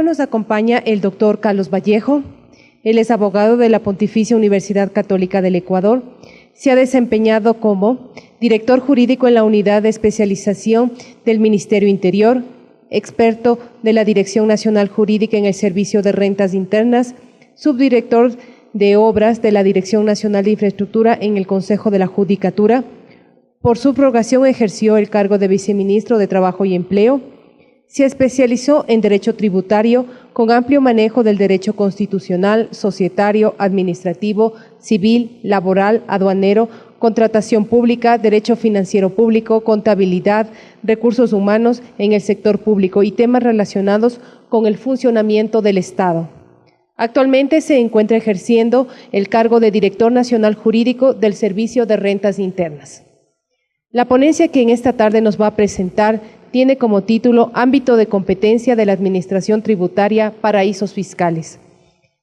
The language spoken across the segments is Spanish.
Nos acompaña el doctor Carlos Vallejo. Él es abogado de la Pontificia Universidad Católica del Ecuador. Se ha desempeñado como director jurídico en la Unidad de Especialización del Ministerio Interior, experto de la Dirección Nacional Jurídica en el Servicio de Rentas Internas, subdirector de Obras de la Dirección Nacional de Infraestructura en el Consejo de la Judicatura. Por subrogación ejerció el cargo de viceministro de Trabajo y Empleo. Se especializó en Derecho Tributario con amplio manejo del derecho constitucional, societario, administrativo, civil, laboral, aduanero, contratación pública, derecho financiero público, contabilidad, recursos humanos en el sector público y temas relacionados con el funcionamiento del Estado. Actualmente se encuentra ejerciendo el cargo de Director Nacional Jurídico del Servicio de Rentas Internas. La ponencia que en esta tarde nos va a presentar tiene como título Ámbito de competencia de la Administración Tributaria, paraísos fiscales.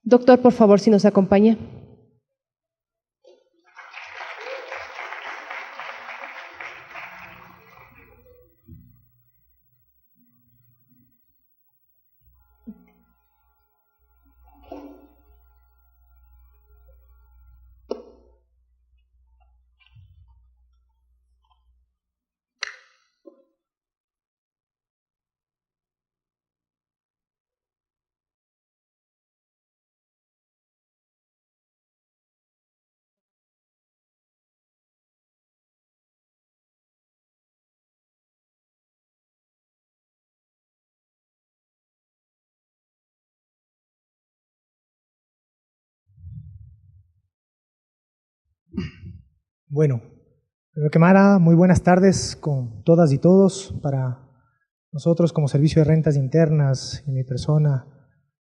Doctor, por favor, si nos acompaña. Bueno, primero que nada, muy buenas tardes con todas y todos. Para nosotros como Servicio de Rentas Internas y mi persona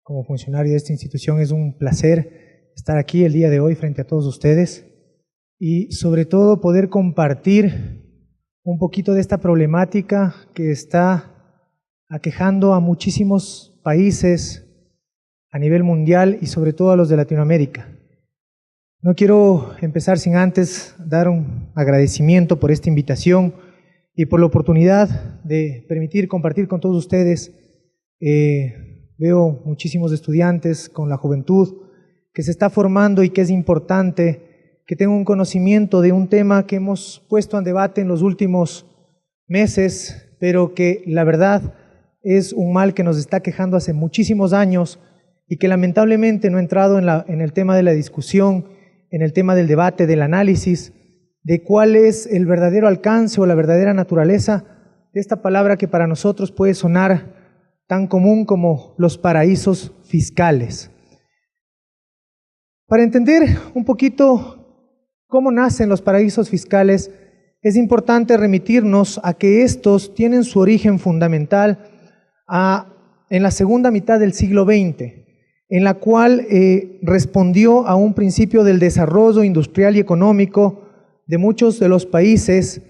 como funcionario de esta institución es un placer estar aquí el día de hoy frente a todos ustedes y sobre todo poder compartir un poquito de esta problemática que está aquejando a muchísimos países a nivel mundial y sobre todo a los de Latinoamérica. No quiero empezar sin antes dar un agradecimiento por esta invitación y por la oportunidad de permitir compartir con todos ustedes. Veo muchísimos estudiantes con la juventud que se está formando y que es importante que tengan un conocimiento de un tema que hemos puesto en debate en los últimos meses, pero que la verdad es un mal que nos está quejando hace muchísimos años y que lamentablemente no ha entrado en el tema de la discusión, en el tema del debate, del análisis, de cuál es el verdadero alcance o la verdadera naturaleza de esta palabra que para nosotros puede sonar tan común como los paraísos fiscales. Para entender un poquito cómo nacen los paraísos fiscales, es importante remitirnos a que estos tienen su origen fundamental en la segunda mitad del siglo XX, en la cual respondió a un principio del desarrollo industrial y económico de muchos de los países,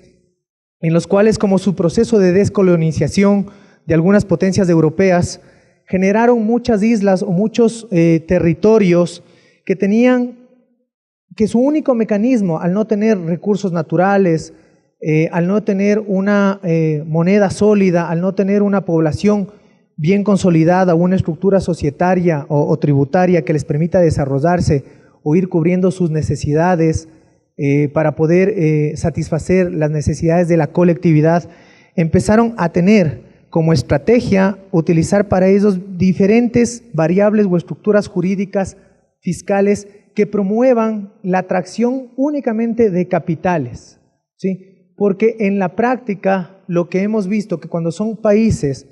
en los cuales, como su proceso de descolonización de algunas potencias europeas, generaron muchas islas o muchos territorios que tenían que su único mecanismo, al no tener recursos naturales, al no tener una moneda sólida, al no tener una población bien consolidada, una estructura societaria o tributaria que les permita desarrollarse o ir cubriendo sus necesidades para poder satisfacer las necesidades de la colectividad, empezaron a tener como estrategia utilizar para ellos diferentes variables o estructuras jurídicas fiscales que promuevan la atracción únicamente de capitales, ¿sí? Porque en la práctica lo que hemos visto que cuando son países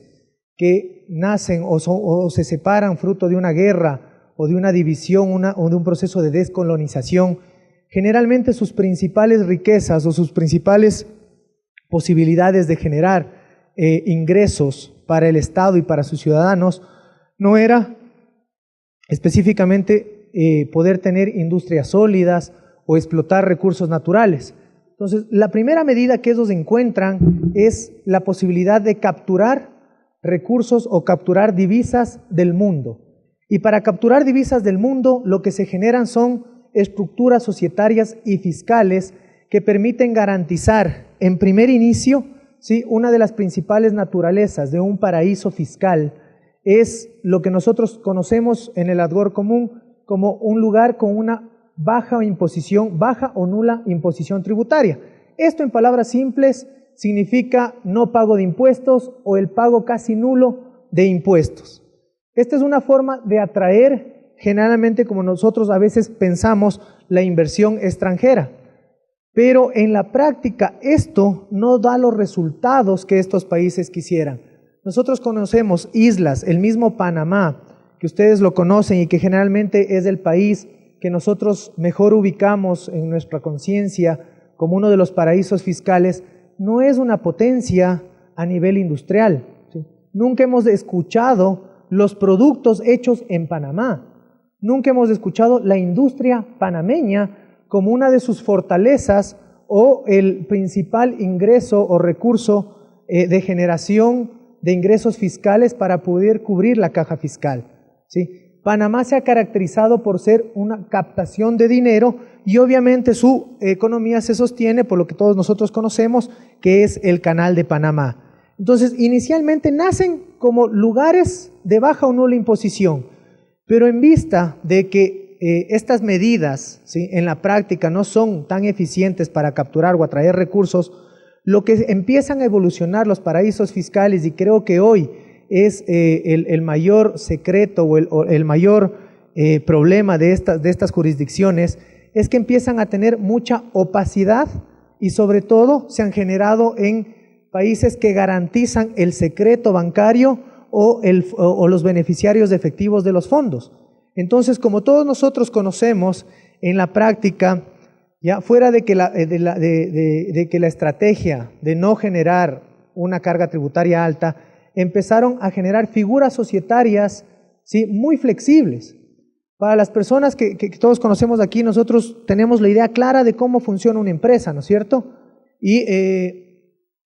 que nacen o se separan fruto de una guerra o de una división o de un proceso de descolonización, generalmente sus principales riquezas o sus principales posibilidades de generar ingresos para el Estado y para sus ciudadanos no era específicamente poder tener industrias sólidas o explotar recursos naturales. Entonces, la primera medida que ellos encuentran es la posibilidad de capturar recursos o capturar divisas del mundo. Y para capturar divisas del mundo, lo que se generan son estructuras societarias y fiscales que permiten garantizar en primer inicio, ¿sí?, una de las principales naturalezas de un paraíso fiscal es lo que nosotros conocemos en el argot común como un lugar con una baja o nula imposición tributaria. Esto, en palabras simples, significa no pago de impuestos o el pago casi nulo de impuestos. Esta es una forma de atraer, generalmente, como nosotros a veces pensamos, la inversión extranjera. Pero en la práctica esto no da los resultados que estos países quisieran. Nosotros conocemos islas, el mismo Panamá, que ustedes lo conocen y que generalmente es el país que nosotros mejor ubicamos en nuestra conciencia como uno de los paraísos fiscales, no es una potencia a nivel industrial. ¿Sí? Nunca hemos escuchado los productos hechos en Panamá. Nunca hemos escuchado la industria panameña como una de sus fortalezas o el principal ingreso o recurso de generación de ingresos fiscales para poder cubrir la caja fiscal. ¿Sí? Panamá se ha caracterizado por ser una captación de dinero y obviamente su economía se sostiene por lo que todos nosotros conocemos, que es el Canal de Panamá. Entonces, inicialmente nacen como lugares de baja o nula imposición, pero en vista de que estas medidas, ¿sí?, en la práctica no son tan eficientes para capturar o atraer recursos, lo que empiezan a evolucionar los paraísos fiscales, y creo que hoy es el mayor secreto o el mayor problema de estas jurisdicciones, es que empiezan a tener mucha opacidad y sobre todo se han generado en países que garantizan el secreto bancario o los beneficiarios efectivos de los fondos. Entonces, como todos nosotros conocemos en la práctica, ya fuera de que la estrategia de no generar una carga tributaria alta, empezaron a generar figuras societarias, ¿sí?, muy flexibles. Para las personas que todos conocemos aquí, nosotros tenemos la idea clara de cómo funciona una empresa, ¿no es cierto? Y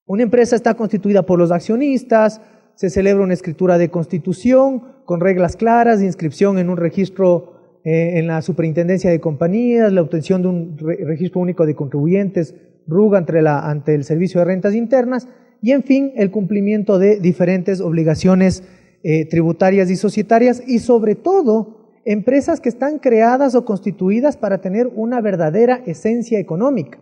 una empresa está constituida por los accionistas, se celebra una escritura de constitución con reglas claras de inscripción en un registro en la Superintendencia de Compañías, la obtención de un registro único de contribuyentes, RUC, ante el Servicio de Rentas Internas, y en fin, el cumplimiento de diferentes obligaciones tributarias y societarias, y sobre todo empresas que están creadas o constituidas para tener una verdadera esencia económica.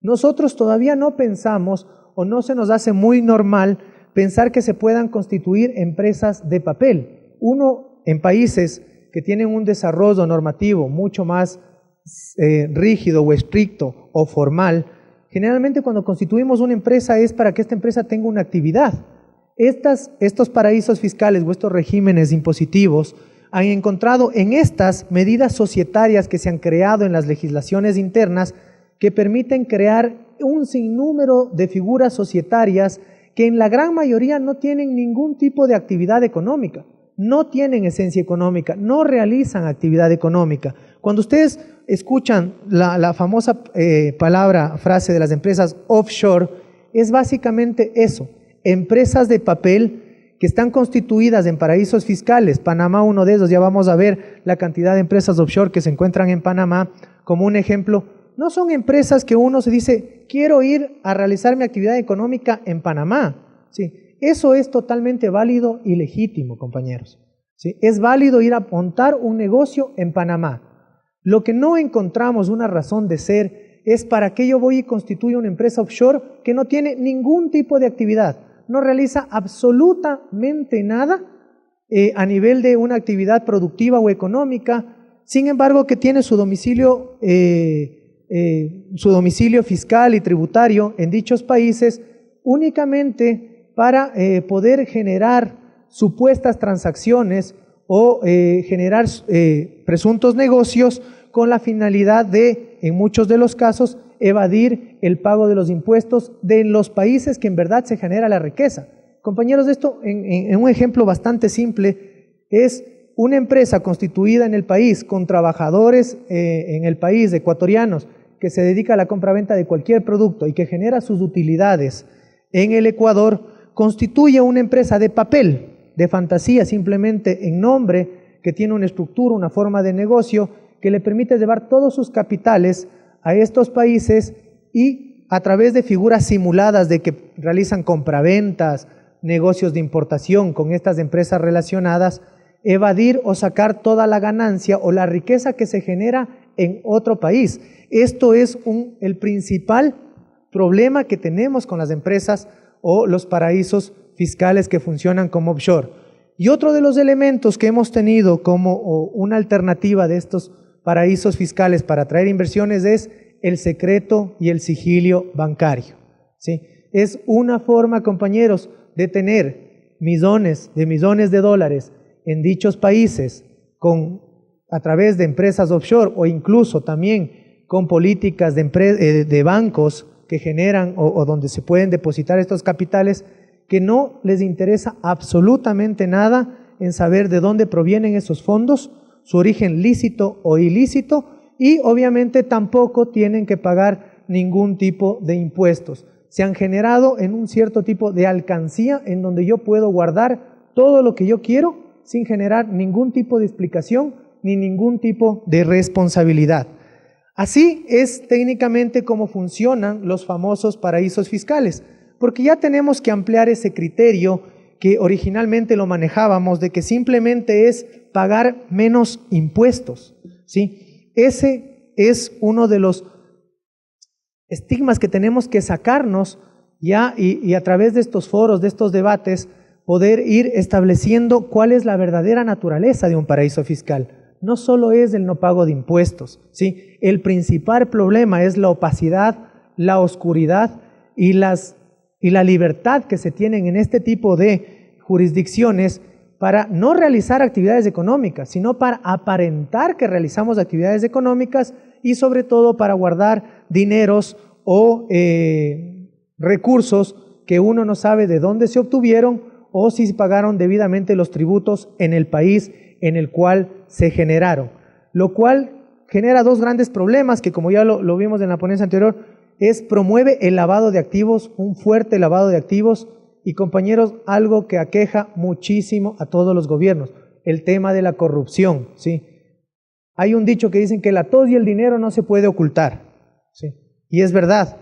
Nosotros todavía no pensamos o no se nos hace muy normal pensar que se puedan constituir empresas de papel. Uno, en países que tienen un desarrollo normativo mucho más rígido o estricto o formal, generalmente cuando constituimos una empresa es para que esta empresa tenga una actividad. Estos paraísos fiscales o estos regímenes impositivos han encontrado en estas medidas societarias que se han creado en las legislaciones internas que permiten crear un sinnúmero de figuras societarias que en la gran mayoría no tienen ningún tipo de actividad económica, no tienen esencia económica, no realizan actividad económica. Cuando ustedes escuchan la famosa frase de las empresas offshore, es básicamente eso, empresas de papel que están constituidas en paraísos fiscales. Panamá, uno de esos, ya vamos a ver la cantidad de empresas offshore que se encuentran en Panamá como un ejemplo. No son empresas que uno se dice, quiero ir a realizar mi actividad económica en Panamá. ¿Sí? Eso es totalmente válido y legítimo, compañeros. ¿Sí? Es válido ir a montar un negocio en Panamá. Lo que no encontramos una razón de ser es para qué yo voy y constituyo una empresa offshore que no tiene ningún tipo de actividad, no realiza absolutamente nada a nivel de una actividad productiva o económica, sin embargo que tiene su domicilio fiscal y tributario en dichos países únicamente para poder generar supuestas transacciones o generar presuntos negocios con la finalidad de, en muchos de los casos, evadir el pago de los impuestos de los países que en verdad se genera la riqueza. Compañeros, esto en un ejemplo bastante simple es una empresa constituida en el país con trabajadores en el país, ecuatorianos, que se dedica a la compra-venta de cualquier producto y que genera sus utilidades en el Ecuador, constituye una empresa de papel, de fantasía, simplemente en nombre, que tiene una estructura, una forma de negocio que le permite llevar todos sus capitales a estos países y a través de figuras simuladas de que realizan compraventas, negocios de importación con estas empresas relacionadas, evadir o sacar toda la ganancia o la riqueza que se genera en otro país. Esto es el principal problema que tenemos con las empresas o los paraísos fiscales que funcionan como offshore. Y otro de los elementos que hemos tenido como una alternativa de estos paraísos fiscales para atraer inversiones es el secreto y el sigilio bancario, ¿sí? Es una forma, compañeros, de tener millones de dólares en dichos países a través de empresas offshore o incluso también con políticas de bancos que generan o donde se pueden depositar estos capitales, que no les interesa absolutamente nada en saber de dónde provienen esos fondos, su origen lícito o ilícito, y obviamente tampoco tienen que pagar ningún tipo de impuestos. Se han generado en un cierto tipo de alcancía en donde yo puedo guardar todo lo que yo quiero sin generar ningún tipo de explicación ni ningún tipo de responsabilidad. Así es técnicamente como funcionan los famosos paraísos fiscales, porque ya tenemos que ampliar ese criterio que originalmente lo manejábamos de que simplemente es pagar menos impuestos, ¿sí? Ese es uno de los estigmas que tenemos que sacarnos ya y a través de estos foros, de estos debates, poder ir estableciendo cuál es la verdadera naturaleza de un paraíso fiscal. No solo es el no pago de impuestos, ¿sí? El principal problema es la opacidad, la oscuridad y la libertad que se tienen en este tipo de jurisdicciones para no realizar actividades económicas, sino para aparentar que realizamos actividades económicas y sobre todo para guardar dineros o recursos que uno no sabe de dónde se obtuvieron o si se pagaron debidamente los tributos en el país en el cual se generaron, lo cual genera dos grandes problemas que, como ya lo vimos en la ponencia anterior, promueve el lavado de activos, un fuerte lavado de activos, y compañeros, algo que aqueja muchísimo a todos los gobiernos, el tema de la corrupción, ¿sí? Hay un dicho que dicen que la tos y el dinero no se puede ocultar, ¿sí? Y es verdad,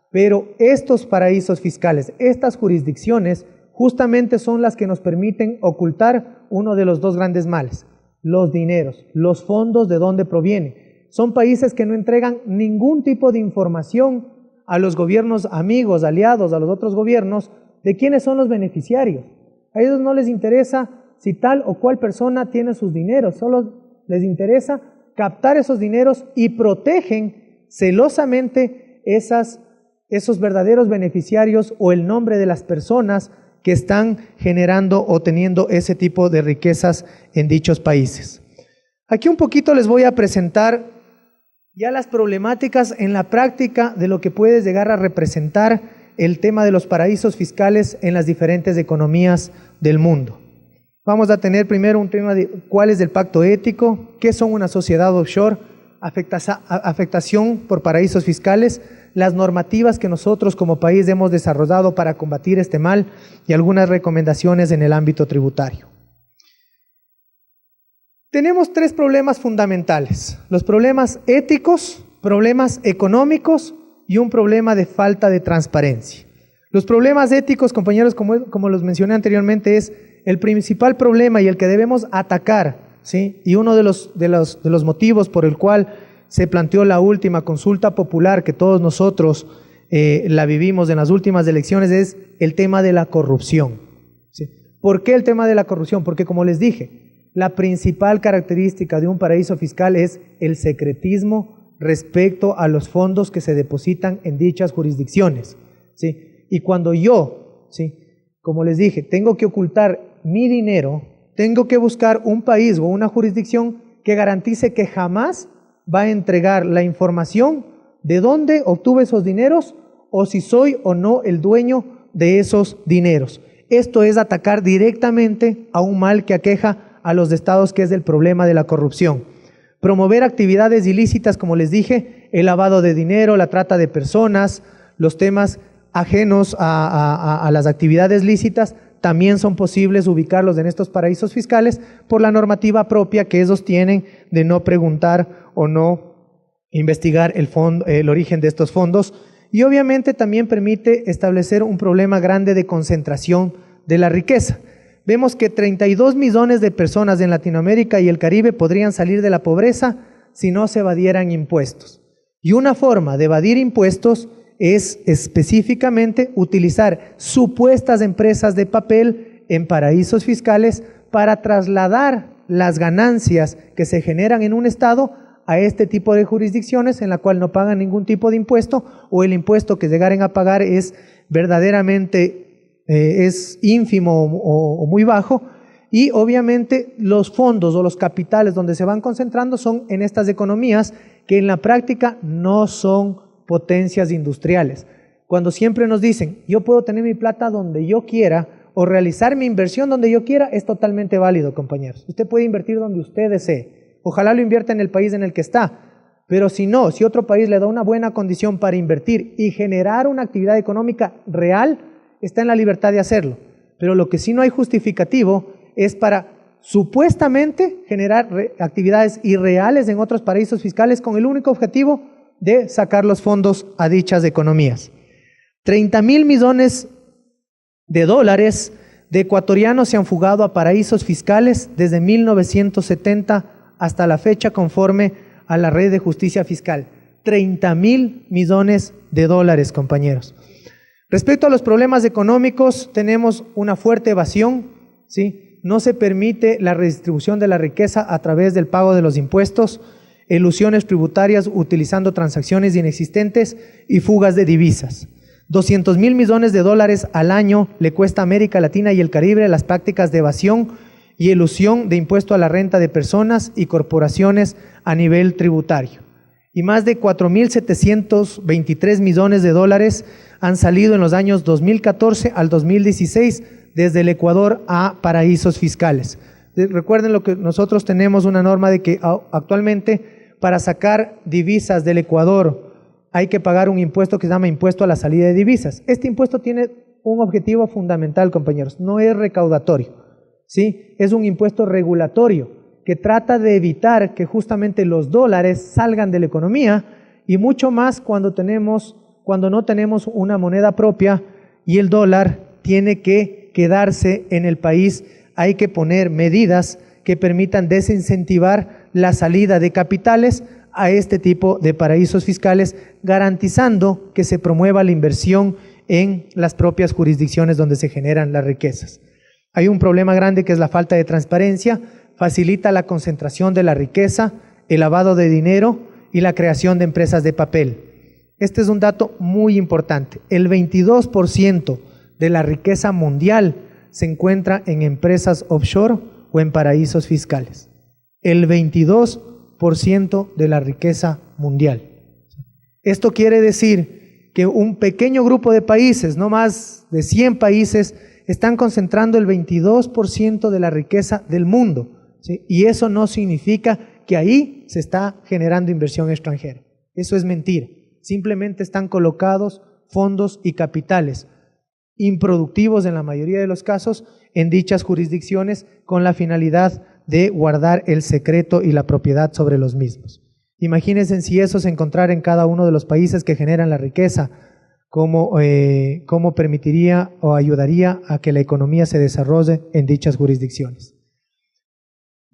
pero estos paraísos fiscales, estas jurisdicciones, justamente son las que nos permiten ocultar uno de los dos grandes males, los dineros, los fondos de dónde provienen. Son países que no entregan ningún tipo de información a los gobiernos amigos, aliados, a los otros gobiernos, de quiénes son los beneficiarios. A ellos no les interesa si tal o cual persona tiene sus dineros, solo les interesa captar esos dineros y protegen celosamente esos verdaderos beneficiarios o el nombre de las personas que están generando o teniendo ese tipo de riquezas en dichos países. Aquí un poquito les voy a presentar ya las problemáticas en la práctica de lo que puede llegar a representar el tema de los paraísos fiscales en las diferentes economías del mundo. Vamos a tener primero un tema de cuál es el pacto ético, qué son una sociedad offshore, afectación por paraísos fiscales, las normativas que nosotros como país hemos desarrollado para combatir este mal y algunas recomendaciones en el ámbito tributario. Tenemos tres problemas fundamentales: los problemas éticos, problemas económicos y un problema de falta de transparencia. Los problemas éticos, compañeros, como los mencioné anteriormente, es el principal problema y el que debemos atacar, ¿sí? Y uno de los motivos por el cual se planteó la última consulta popular que todos nosotros la vivimos en las últimas elecciones es el tema de la corrupción, ¿sí? ¿Por qué el tema de la corrupción? Porque, como les dije, la principal característica de un paraíso fiscal es el secretismo respecto a los fondos que se depositan en dichas jurisdicciones, ¿sí? Y cuando yo, ¿sí?, como les dije, tengo que ocultar mi dinero, tengo que buscar un país o una jurisdicción que garantice que jamás va a entregar la información de dónde obtuve esos dineros o si soy o no el dueño de esos dineros. Esto es atacar directamente a un mal que aqueja a los estados, que es el problema de la corrupción. Promover actividades ilícitas, como les dije, el lavado de dinero, la trata de personas, los temas ajenos a las actividades lícitas, también son posibles ubicarlos en estos paraísos fiscales por la normativa propia que ellos tienen de no preguntar o no investigar el origen de estos fondos. Y obviamente también permite establecer un problema grande de concentración de la riqueza. Vemos que 32 millones de personas en Latinoamérica y el Caribe podrían salir de la pobreza si no se evadieran impuestos. Y una forma de evadir impuestos es específicamente utilizar supuestas empresas de papel en paraísos fiscales para trasladar las ganancias que se generan en un estado a este tipo de jurisdicciones en la cual no pagan ningún tipo de impuesto, o el impuesto que llegaren a pagar es verdaderamente es ínfimo o muy bajo, y obviamente los fondos o los capitales donde se van concentrando son en estas economías que en la práctica no son potencias industriales. Cuando siempre nos dicen, yo puedo tener mi plata donde yo quiera o realizar mi inversión donde yo quiera, es totalmente válido, compañeros. Usted puede invertir donde usted desee. Ojalá lo invierta en el país en el que está, pero si no, si otro país le da una buena condición para invertir y generar una actividad económica real, está en la libertad de hacerlo. Pero lo que sí no hay justificativo es para supuestamente generar actividades irreales en otros paraísos fiscales con el único objetivo de sacar los fondos a dichas economías. 30.000 millones de dólares de ecuatorianos se han fugado a paraísos fiscales desde 1970 hasta la fecha, conforme a la red de justicia fiscal. 30.000 millones de dólares, compañeros. Respecto a los problemas económicos, tenemos una fuerte evasión, ¿sí? No se permite la redistribución de la riqueza a través del pago de los impuestos, elusiones tributarias utilizando transacciones inexistentes y fugas de divisas. 200.000 millones de dólares al año le cuesta a América Latina y el Caribe las prácticas de evasión y elusión de impuesto a la renta de personas y corporaciones a nivel tributario. Y más de 4.723 millones de dólares han salido en los años 2014 al 2016 desde el Ecuador a paraísos fiscales. Recuerden lo que nosotros tenemos una norma de que actualmente para sacar divisas del Ecuador hay que pagar un impuesto que se llama impuesto a la salida de divisas. Este impuesto tiene un objetivo fundamental, compañeros, no es recaudatorio, ¿sí? Es un impuesto regulatorio que trata de evitar que justamente los dólares salgan de la economía, y mucho más cuando no tenemos una moneda propia y el dólar tiene que quedarse en el país. Hay que poner medidas que permitan desincentivar la salida de capitales a este tipo de paraísos fiscales, garantizando que se promueva la inversión en las propias jurisdicciones donde se generan las riquezas. Hay un problema grande que es la falta de transparencia, facilita la concentración de la riqueza, el lavado de dinero y la creación de empresas de papel. Este es un dato muy importante. El 22% de la riqueza mundial se encuentra en empresas offshore o en paraísos fiscales. El 22% de la riqueza mundial. Esto quiere decir que un pequeño grupo de países, no más de 100 países, están concentrando el 22% de la riqueza del mundo, ¿sí? Y eso no significa que ahí se está generando inversión extranjera. Eso es mentira. Simplemente están colocados fondos y capitales improductivos en la mayoría de los casos en dichas jurisdicciones con la finalidad de guardar el secreto y la propiedad sobre los mismos. Imagínense si eso se encontrara en cada uno de los países que generan la riqueza, cómo permitiría o ayudaría a que la economía se desarrolle en dichas jurisdicciones.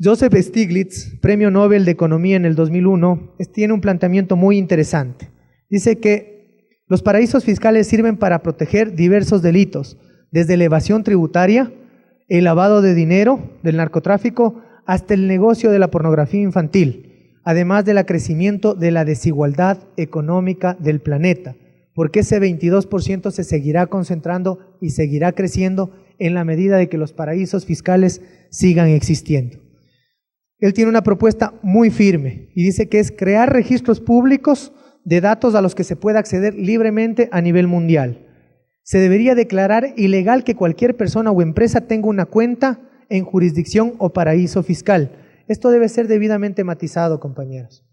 Joseph Stiglitz, Premio Nobel de Economía en el 2001, tiene un planteamiento muy interesante. Dice que los paraísos fiscales sirven para proteger diversos delitos, desde la evasión tributaria, el lavado de dinero, del narcotráfico, hasta el negocio de la pornografía infantil, además del crecimiento de la desigualdad económica del planeta, porque ese 22% se seguirá concentrando y seguirá creciendo en la medida de que los paraísos fiscales sigan existiendo. Él tiene una propuesta muy firme y dice que es crear registros públicos de datos a los que se pueda acceder libremente a nivel mundial. Se debería declarar ilegal que cualquier persona o empresa tenga una cuenta en jurisdicción o paraíso fiscal. Esto debe ser debidamente matizado, compañeros.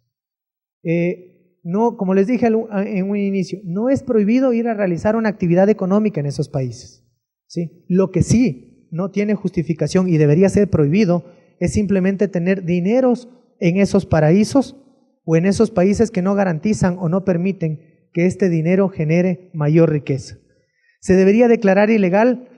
No, como les dije en un inicio, no es prohibido ir a realizar una actividad económica en esos países, ¿sí? Lo que sí no tiene justificación y debería ser prohibido es simplemente tener dineros en esos paraísos o en esos países que no garantizan o no permiten que este dinero genere mayor riqueza. Se debería declarar ilegal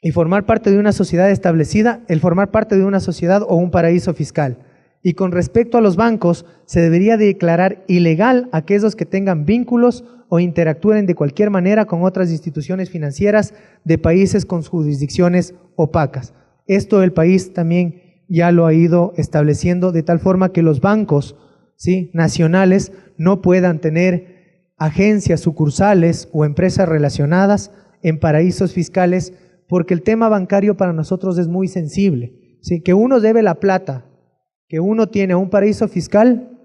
y formar parte de una sociedad establecida, el formar parte de una sociedad o un paraíso fiscal. Y con respecto a los bancos, se debería declarar ilegal a aquellos que tengan vínculos o interactúen de cualquier manera con otras instituciones financieras de países con jurisdicciones opacas. Esto el país también ya lo ha ido estableciendo de tal forma que los bancos, ¿sí?, nacionales no puedan tener agencias, sucursales o empresas relacionadas en paraísos fiscales, porque el tema bancario para nosotros es muy sensible, ¿sí? Que uno debe la plata que uno tiene a un paraíso fiscal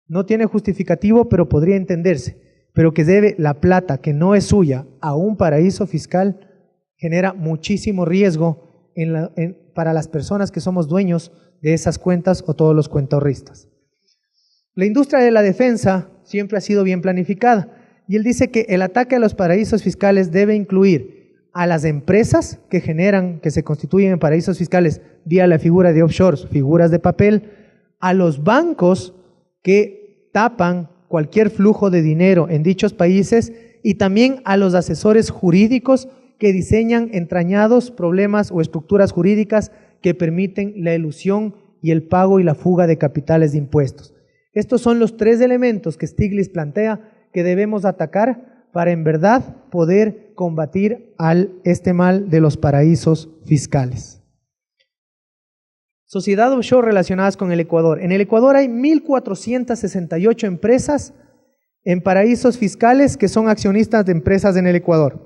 no tiene justificativo, pero podría entenderse, pero que debe la plata que no es suya a un paraíso fiscal genera muchísimo riesgo para las personas que somos dueños de esas cuentas o todos los cuentaahorristas. La industria de la defensa siempre ha sido bien planificada y él dice que el ataque a los paraísos fiscales debe incluir a las empresas que se constituyen en paraísos fiscales vía la figura de offshores, figuras de papel, a los bancos que tapan cualquier flujo de dinero en dichos países y también a los asesores jurídicos que diseñan entrañados problemas o estructuras jurídicas que permiten la elusión y el pago y la fuga de capitales de impuestos. Estos son los tres elementos que Stiglitz plantea que debemos atacar para en verdad poder combatir este mal de los paraísos fiscales. Sociedad offshore relacionadas con el Ecuador. En el Ecuador hay 1.468 empresas en paraísos fiscales que son accionistas de empresas en el Ecuador.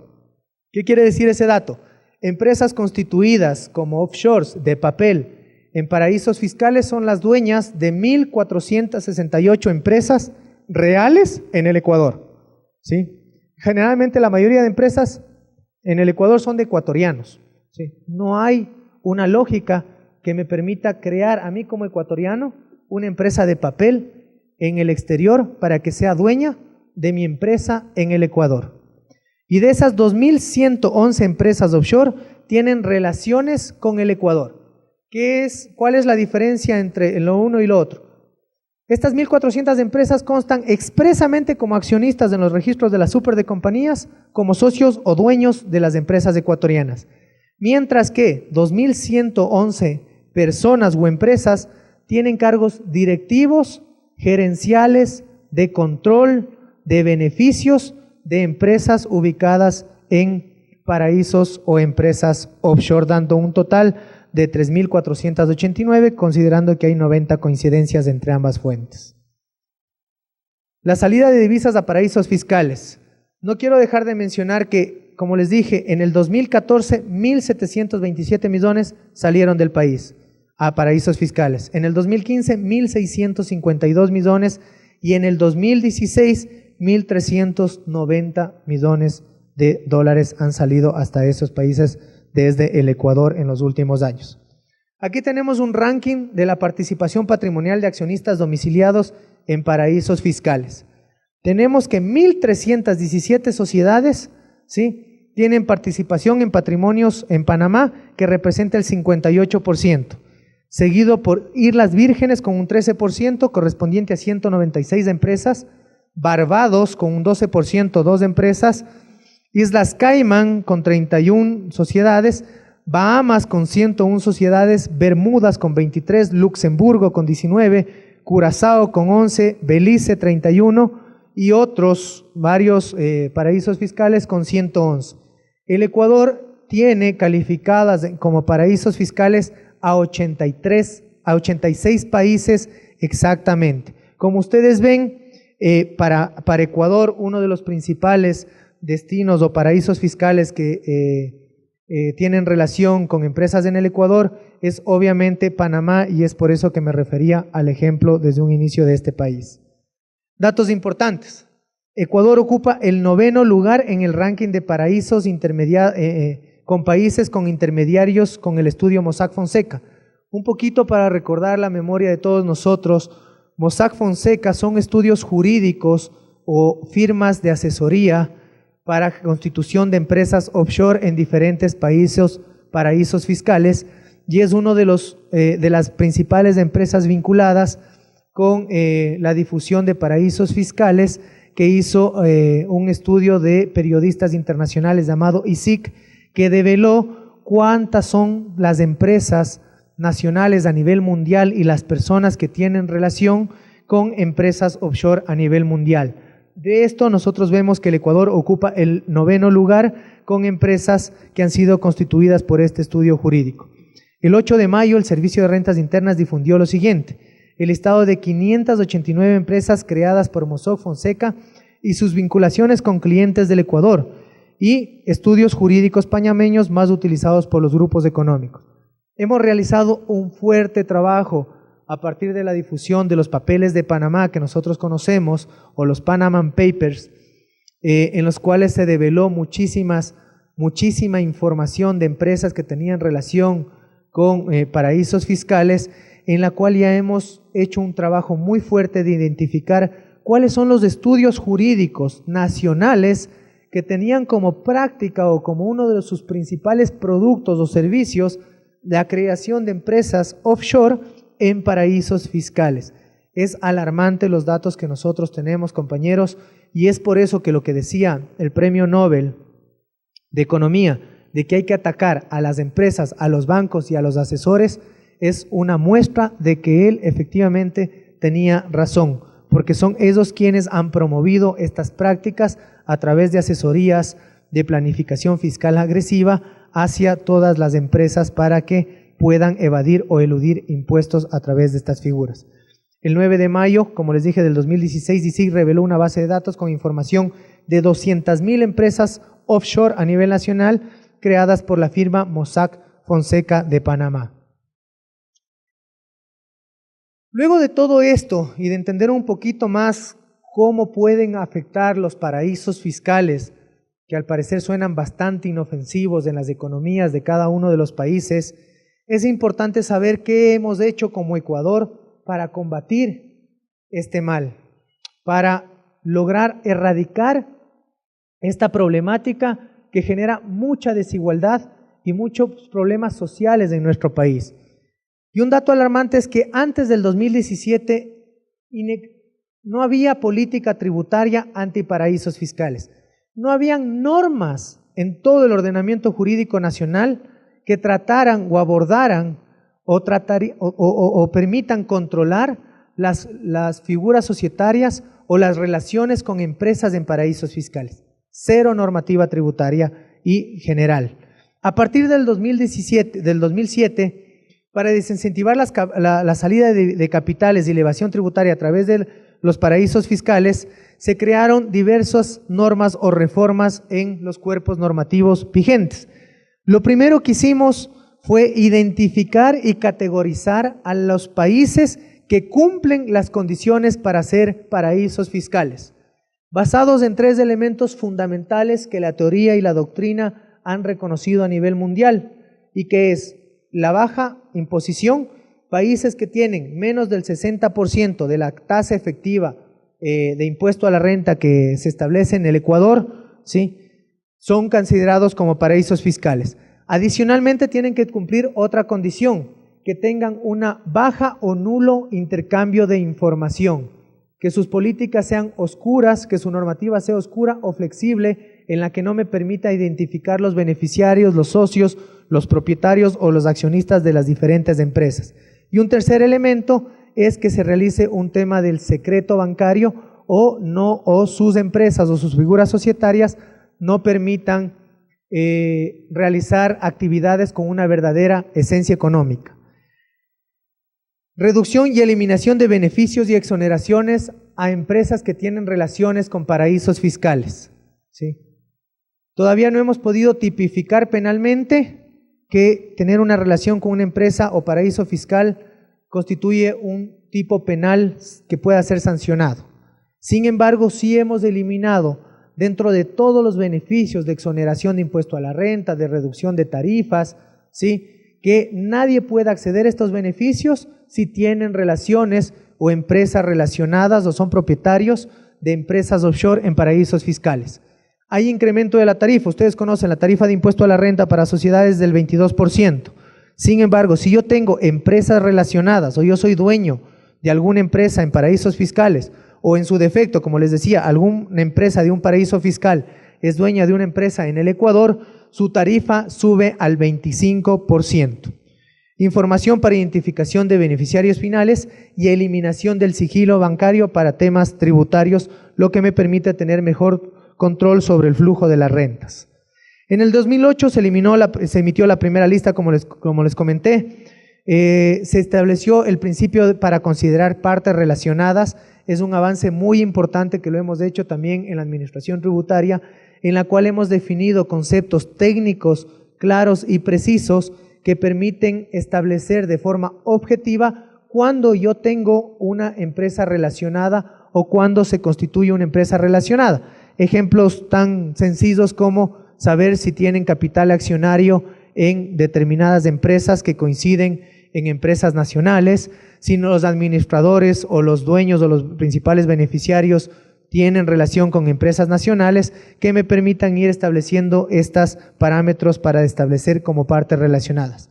¿Qué quiere decir ese dato? Empresas constituidas como offshores de papel en paraísos fiscales son las dueñas de 1.468 empresas reales en el Ecuador, ¿sí? Generalmente la mayoría de empresas en el Ecuador son de ecuatorianos, ¿sí? No hay una lógica que me permita crear a mí como ecuatoriano una empresa de papel en el exterior para que sea dueña de mi empresa en el Ecuador. Y de esas 2.111 empresas offshore tienen relaciones con el Ecuador. ¿Cuál es la diferencia entre lo uno y lo otro? Estas 1.400 empresas constan expresamente como accionistas en los registros de la super de compañías, como socios o dueños de las empresas ecuatorianas. Mientras que 2.111 personas o empresas tienen cargos directivos, gerenciales, de control, de beneficios de empresas ubicadas en paraísos o empresas offshore, dando un total de 3.489, considerando que hay 90 coincidencias entre ambas fuentes. La salida de divisas a paraísos fiscales. No quiero dejar de mencionar que, como les dije, en el 2014, 1.727 millones salieron del país a paraísos fiscales. En el 2015, 1.652 millones y en el 2016, 1.390 millones de dólares han salido hasta esos países desde el Ecuador en los últimos años. Aquí tenemos un ranking de la participación patrimonial de accionistas domiciliados en paraísos fiscales. Tenemos que 1.317 sociedades, ¿sí?, tienen participación en patrimonios en Panamá, que representa el 58%, seguido por Islas Vírgenes con un 13%, correspondiente a 196 empresas, Barbados con un 12%, 2 empresas, Islas Caimán con 31 sociedades, Bahamas con 101 sociedades, Bermudas con 23, Luxemburgo con 19, Curazao con 11, Belice 31 y otros varios paraísos fiscales con 111. El Ecuador tiene calificadas como paraísos fiscales a 86 países exactamente. Como ustedes ven, para Ecuador, uno de los principales destinos o paraísos fiscales que tienen relación con empresas en el Ecuador es obviamente Panamá, y es por eso que me refería al ejemplo desde un inicio de este país. Datos importantes. Ecuador ocupa el 9º lugar en el ranking de paraísos con países con intermediarios con el estudio Mossack Fonseca. Un poquito para recordar la memoria de todos nosotros, Mossack Fonseca son estudios jurídicos o firmas de asesoría para constitución de empresas offshore en diferentes países, paraísos fiscales, y es uno de las principales empresas vinculadas con la difusión de paraísos fiscales, que hizo un estudio de periodistas internacionales llamado ISIC, que develó cuántas son las empresas nacionales a nivel mundial y las personas que tienen relación con empresas offshore a nivel mundial. De esto nosotros vemos que el Ecuador ocupa el 9º lugar con empresas que han sido constituidas por este estudio jurídico. El 8 de mayo el Servicio de Rentas Internas difundió lo siguiente: el listado de 589 empresas creadas por Mossack Fonseca y sus vinculaciones con clientes del Ecuador y estudios jurídicos panameños más utilizados por los grupos económicos. Hemos realizado un fuerte trabajo a partir de la difusión de los papeles de Panamá que nosotros conocemos, o los Panama Papers, en los cuales se develó muchísima información de empresas que tenían relación con paraísos fiscales, en la cual ya hemos hecho un trabajo muy fuerte de identificar cuáles son los estudios jurídicos nacionales que tenían como práctica o como uno de sus principales productos o servicios la creación de empresas offshore en paraísos fiscales. Es alarmante los datos que nosotros tenemos, compañeros, y es por eso que lo que decía el Premio Nobel de Economía, de que hay que atacar a las empresas, a los bancos y a los asesores, es una muestra de que él efectivamente tenía razón, porque son ellos quienes han promovido estas prácticas a través de asesorías de planificación fiscal agresiva hacia todas las empresas para que puedan evadir o eludir impuestos a través de estas figuras. El 9 de mayo, como les dije, del 2016, DICIC reveló una base de datos con información de 200.000 empresas offshore a nivel nacional creadas por la firma Mossack Fonseca de Panamá. Luego de todo esto y de entender un poquito más cómo pueden afectar los paraísos fiscales, que al parecer suenan bastante inofensivos en las economías de cada uno de los países, es importante saber qué hemos hecho como Ecuador para combatir este mal, para lograr erradicar esta problemática que genera mucha desigualdad y muchos problemas sociales en nuestro país. Y un dato alarmante es que antes del 2017 no había política tributaria antiparaísos fiscales. No habían normas en todo el ordenamiento jurídico nacional que trataran o abordaran o permitan controlar las figuras societarias o las relaciones con empresas en paraísos fiscales. Cero normativa tributaria y general. A partir del 2007, para desincentivar la salida de capitales y la evasión tributaria a través de los paraísos fiscales, se crearon diversas normas o reformas en los cuerpos normativos vigentes. Lo primero que hicimos fue identificar y categorizar a los países que cumplen las condiciones para ser paraísos fiscales, basados en 3 elementos fundamentales que la teoría y la doctrina han reconocido a nivel mundial, y que es la baja imposición, países que tienen menos del 60% de la tasa efectiva de impuesto a la renta que se establece en el Ecuador, ¿sí?, son considerados como paraísos fiscales. Adicionalmente tienen que cumplir otra condición, que tengan una baja o nulo intercambio de información, que sus políticas sean oscuras, que su normativa sea oscura o flexible, en la que no me permita identificar los beneficiarios, los socios, los propietarios o los accionistas de las diferentes empresas. Y un tercer elemento es que se realice un tema del secreto bancario o sus empresas o sus figuras societarias no permitan realizar actividades con una verdadera esencia económica. Reducción y eliminación de beneficios y exoneraciones a empresas que tienen relaciones con paraísos fiscales, ¿sí? Todavía no hemos podido tipificar penalmente que tener una relación con una empresa o paraíso fiscal constituye un tipo penal que pueda ser sancionado. Sin embargo, sí hemos eliminado dentro de todos los beneficios de exoneración de impuesto a la renta, de reducción de tarifas, ¿sí?, que nadie pueda acceder a estos beneficios si tienen relaciones o empresas relacionadas o son propietarios de empresas offshore en paraísos fiscales. Hay incremento de la tarifa, ustedes conocen la tarifa de impuesto a la renta para sociedades del 22%. Sin embargo, si yo tengo empresas relacionadas o yo soy dueño de alguna empresa en paraísos fiscales o en su defecto, como les decía, alguna empresa de un paraíso fiscal es dueña de una empresa en el Ecuador, su tarifa sube al 25%. Información para identificación de beneficiarios finales y eliminación del sigilo bancario para temas tributarios, lo que me permite tener mejor control sobre el flujo de las rentas. En el 2008 se emitió la primera lista, como les comenté. Se estableció el principio para considerar partes relacionadas. Es un avance muy importante que lo hemos hecho también en la administración tributaria, en la cual hemos definido conceptos técnicos claros y precisos que permiten establecer de forma objetiva cuándo yo tengo una empresa relacionada o cuándo se constituye una empresa relacionada. Ejemplos tan sencillos como saber si tienen capital accionario en determinadas empresas que coinciden en empresas nacionales, si los administradores o los dueños o los principales beneficiarios tienen relación con empresas nacionales, que me permitan ir estableciendo estos parámetros para establecer como partes relacionadas.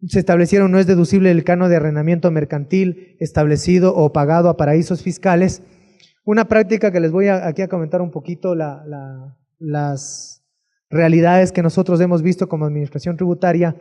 Se establecieron, no es deducible el canon de arrendamiento mercantil establecido o pagado a paraísos fiscales. Una práctica que les voy aquí a comentar un poquito las realidades que nosotros hemos visto como administración tributaria,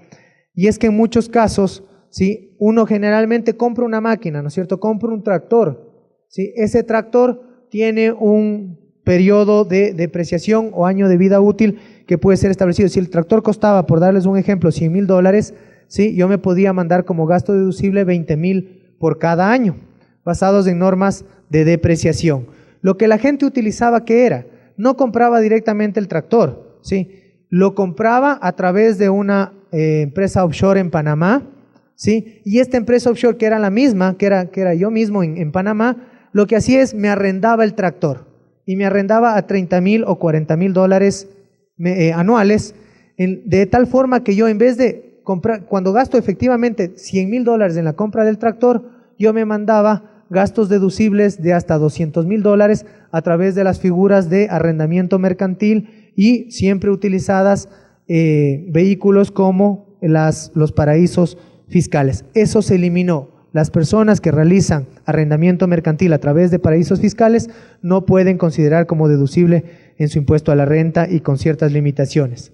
y es que en muchos casos, ¿sí?, uno generalmente compra una máquina, ¿no es cierto?, compra un tractor, ¿sí? Ese tractor tiene un periodo de depreciación o año de vida útil que puede ser establecido. Si el tractor costaba, por darles un ejemplo, $100,000, ¿sí?, yo me podía mandar como gasto deducible 20,000 por cada año, basados en normas de depreciación. Lo que la gente utilizaba, ¿qué era? No compraba directamente el tractor, ¿sí?, lo compraba a través de una empresa offshore en Panamá, ¿sí?, y esta empresa offshore, que era la misma, que era yo mismo en Panamá, lo que hacía es me arrendaba el tractor y me arrendaba a $30,000 o $40,000 anuales, de tal forma que yo, en vez de comprar, cuando gasto efectivamente $100,000 en la compra del tractor, yo me mandaba gastos deducibles de hasta $200,000 a través de las figuras de arrendamiento mercantil y siempre utilizadas vehículos como los paraísos fiscales. Eso se eliminó. Las personas que realizan arrendamiento mercantil a través de paraísos fiscales no pueden considerar como deducible en su impuesto a la renta y con ciertas limitaciones.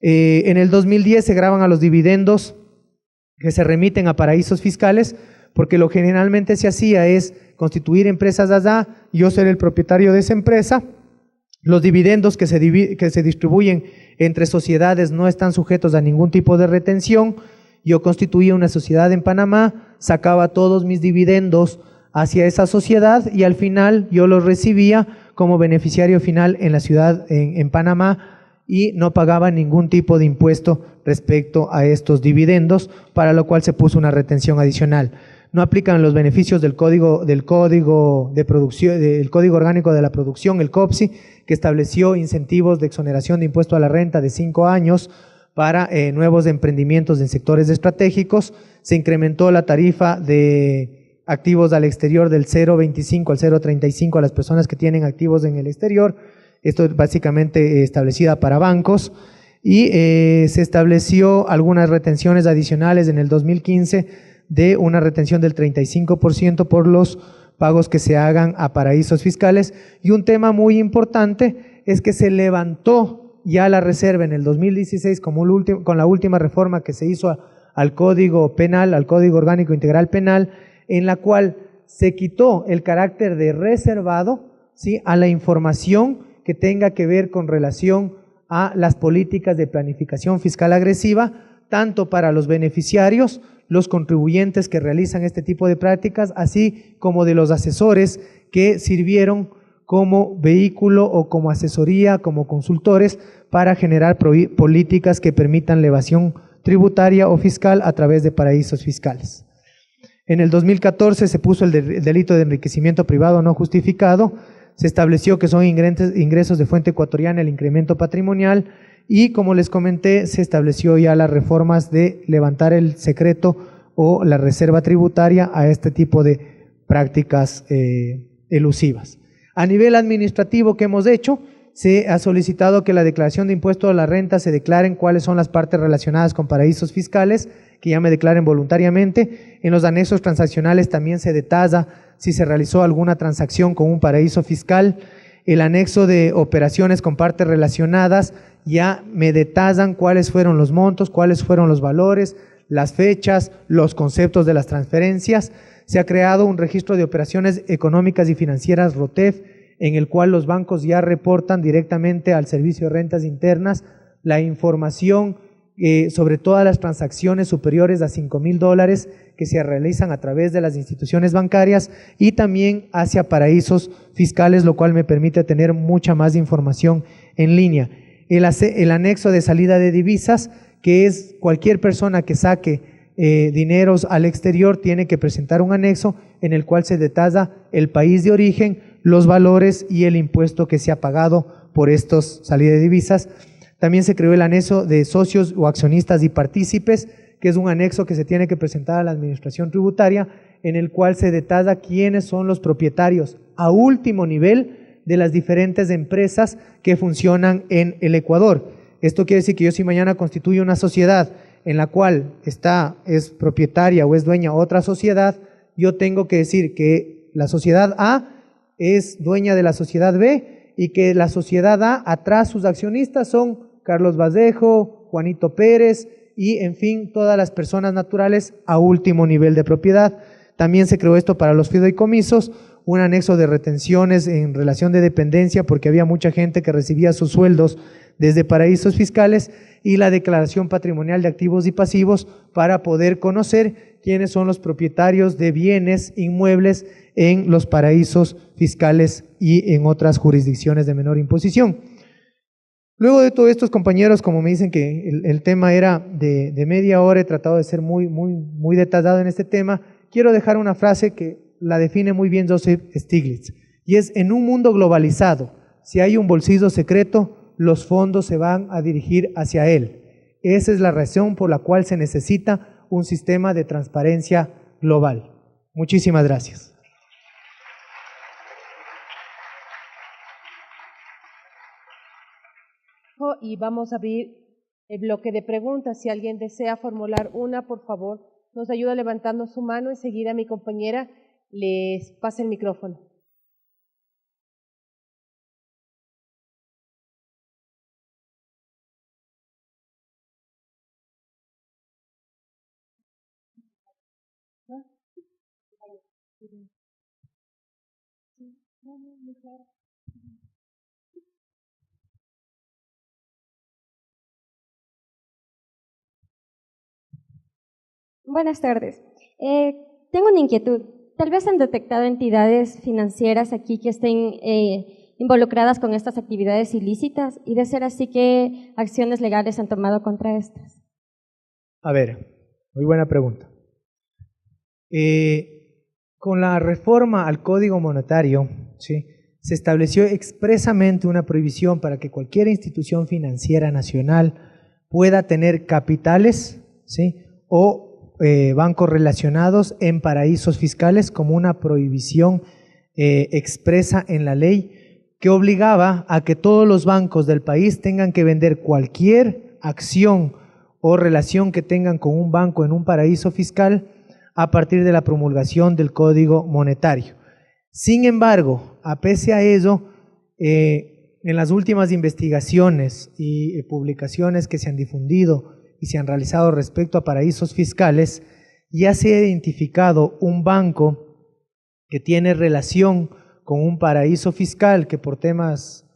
En el 2010 se graban a los dividendos que se remiten a paraísos fiscales, porque lo que generalmente se hacía es constituir empresas allá, yo ser el propietario de esa empresa. Los dividendos que se distribuyen entre sociedades no están sujetos a ningún tipo de retención. Yo constituía una sociedad en Panamá, sacaba todos mis dividendos hacia esa sociedad y al final yo los recibía como beneficiario final en la ciudad, en Panamá, y no pagaba ningún tipo de impuesto respecto a estos dividendos, para lo cual se puso una retención adicional. No aplican los beneficios del código de producción, del Código Orgánico de la Producción, el COPSI, que estableció incentivos de exoneración de impuesto a la renta de 5 años para nuevos emprendimientos en sectores estratégicos. Se incrementó la tarifa de activos al exterior del 0,25 al 0,35 a las personas que tienen activos en el exterior. Esto es básicamente establecida para bancos, y se estableció algunas retenciones adicionales en el 2015 de una retención del 35% por los pagos que se hagan a paraísos fiscales. Y un tema muy importante es que se levantó ya la reserva en el 2016 con la última reforma que se hizo al Código Penal, al Código Orgánico Integral Penal, en la cual se quitó el carácter de reservado, ¿sí?, a la información que tenga que ver con relación a las políticas de planificación fiscal agresiva, tanto para los beneficiarios, los contribuyentes que realizan este tipo de prácticas, así como de los asesores que sirvieron como vehículo o como asesoría, como consultores, para generar políticas que permitan la evasión tributaria o fiscal a través de paraísos fiscales. En el 2014 se puso el delito de enriquecimiento privado no justificado. Se estableció que son ingresos de fuente ecuatoriana el incremento patrimonial, y como les comenté, se estableció ya las reformas de levantar el secreto o la reserva tributaria a este tipo de prácticas elusivas. A nivel administrativo, ¿qué hemos hecho? Se ha solicitado que la declaración de impuesto a la renta se declaren cuáles son las partes relacionadas con paraísos fiscales, que ya me declaren voluntariamente. En los anexos transaccionales también se detalla si se realizó alguna transacción con un paraíso fiscal. El anexo de operaciones con partes relacionadas ya me detallan cuáles fueron los montos, cuáles fueron los valores, las fechas, los conceptos de las transferencias. Se ha creado un registro de operaciones económicas y financieras ROTEF, en el cual los bancos ya reportan directamente al Servicio de Rentas Internas la información sobre todas las transacciones superiores a $5,000 que se realizan a través de las instituciones bancarias y también hacia paraísos fiscales, lo cual me permite tener mucha más información en línea. El anexo de salida de divisas, que es cualquier persona que saque dineros al exterior, tiene que presentar un anexo en el cual se detalla el país de origen, los valores y el impuesto que se ha pagado por estos salidas de divisas. También se creó el anexo de socios o accionistas y partícipes, que es un anexo que se tiene que presentar a la administración tributaria, en el cual se detalla quiénes son los propietarios a último nivel de las diferentes empresas que funcionan en el Ecuador. Esto quiere decir que yo, si mañana constituyo una sociedad en la cual es propietaria o es dueña otra sociedad, yo tengo que decir que la sociedad A es dueña de la sociedad B y que la sociedad A, atrás sus accionistas son Carlos Vallejo, Juanito Pérez y, en fin, todas las personas naturales a último nivel de propiedad. También se creó esto para los fideicomisos, un anexo de retenciones en relación de dependencia, porque había mucha gente que recibía sus sueldos desde paraísos fiscales, y la declaración patrimonial de activos y pasivos para poder conocer quiénes son los propietarios de bienes inmuebles en los paraísos fiscales y en otras jurisdicciones de menor imposición. Luego de todo esto, compañeros, como me dicen que el tema era de media hora, he tratado de ser muy detallado en este tema. Quiero dejar una frase que la define muy bien Joseph Stiglitz, y es: en un mundo globalizado, si hay un bolsillo secreto, los fondos se van a dirigir hacia él. Esa es la razón por la cual se necesita un sistema de transparencia global. Muchísimas gracias. Y vamos a abrir el bloque de preguntas. Si alguien desea formular una, por favor, nos ayuda levantando su mano. Enseguida mi compañera les pasa el micrófono. Buenas tardes. Tengo una inquietud. Tal vez han detectado entidades financieras aquí que estén involucradas con estas actividades ilícitas, y de ser así, ¿qué acciones legales han tomado contra estas? A ver, muy buena pregunta. Con la reforma al Código Monetario, ¿sí?, se estableció expresamente una prohibición para que cualquier institución financiera nacional pueda tener capitales, ¿sí?, o bancos relacionados en paraísos fiscales, como una prohibición expresa en la ley que obligaba a que todos los bancos del país tengan que vender cualquier acción o relación que tengan con un banco en un paraíso fiscal a partir de la promulgación del Código Monetario. Sin embargo, a pesar de ello, en las últimas investigaciones y publicaciones que se han difundido y se han realizado respecto a paraísos fiscales, ya se ha identificado un banco que tiene relación con un paraíso fiscal, que por temas,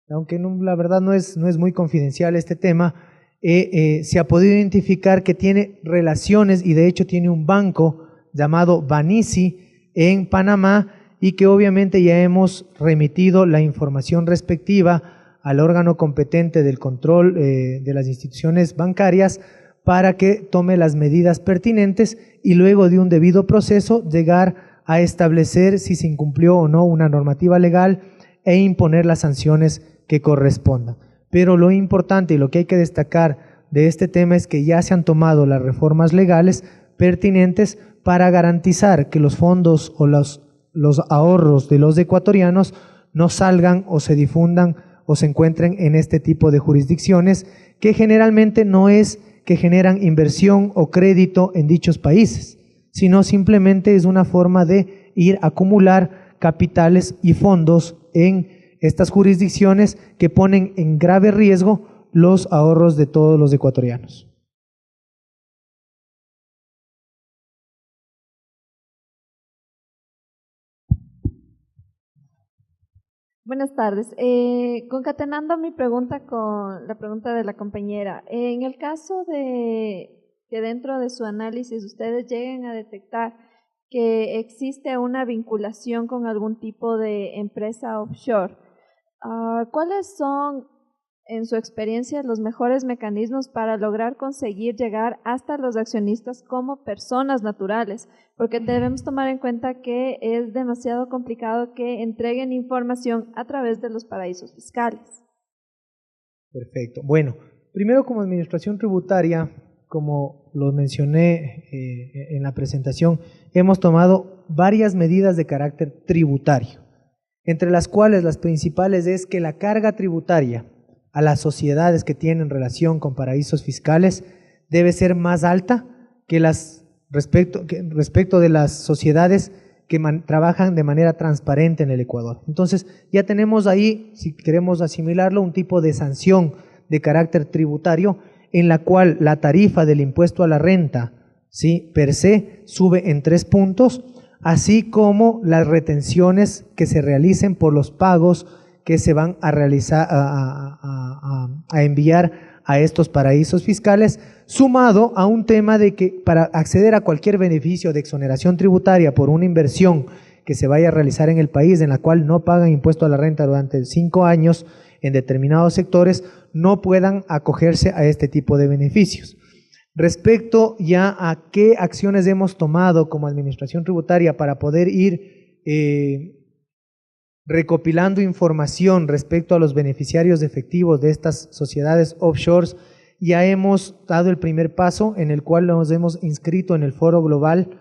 aunque no, la verdad no es muy confidencial este tema, se ha podido identificar que tiene relaciones, y de hecho tiene un banco llamado Banisi en Panamá, y que obviamente ya hemos remitido la información respectiva al órgano competente del control de las instituciones bancarias para que tome las medidas pertinentes y, luego de un debido proceso, llegar a establecer si se incumplió o no una normativa legal e imponer las sanciones que correspondan. Pero lo importante y lo que hay que destacar de este tema es que ya se han tomado las reformas legales pertinentes para garantizar que los fondos o los ahorros de los ecuatorianos no salgan o se difundan o se encuentren en este tipo de jurisdicciones, que generalmente no es que generan inversión o crédito en dichos países, sino simplemente es una forma de ir a acumular capitales y fondos en estas jurisdicciones que ponen en grave riesgo los ahorros de todos los ecuatorianos. Buenas tardes. Concatenando mi pregunta con la pregunta de la compañera, en el caso de que dentro de su análisis ustedes lleguen a detectar que existe una vinculación con algún tipo de empresa offshore, ¿cuáles son, en su experiencia, los mejores mecanismos para lograr conseguir llegar hasta los accionistas como personas naturales? Porque debemos tomar en cuenta que es demasiado complicado que entreguen información a través de los paraísos fiscales. Perfecto. Bueno, primero, como administración tributaria, como lo mencioné en la presentación, hemos tomado varias medidas de carácter tributario, entre las cuales las principales es que la carga tributaria a las sociedades que tienen relación con paraísos fiscales debe ser más alta que respecto de las sociedades que trabajan de manera transparente en el Ecuador. Entonces, ya tenemos ahí, si queremos asimilarlo, un tipo de sanción de carácter tributario en la cual la tarifa del impuesto a la renta, ¿sí?, per se sube en 3 puntos, así como las retenciones que se realicen por los pagos que se van a realizar, a enviar a estos paraísos fiscales, sumado a un tema de que para acceder a cualquier beneficio de exoneración tributaria por una inversión que se vaya a realizar en el país, en la cual no pagan impuesto a la renta durante 5 años en determinados sectores, no puedan acogerse a este tipo de beneficios. Respecto ya a qué acciones hemos tomado como administración tributaria para poder ir recopilando información respecto a los beneficiarios efectivos de estas sociedades offshores, ya hemos dado el primer paso en el cual nos hemos inscrito en el Foro Global,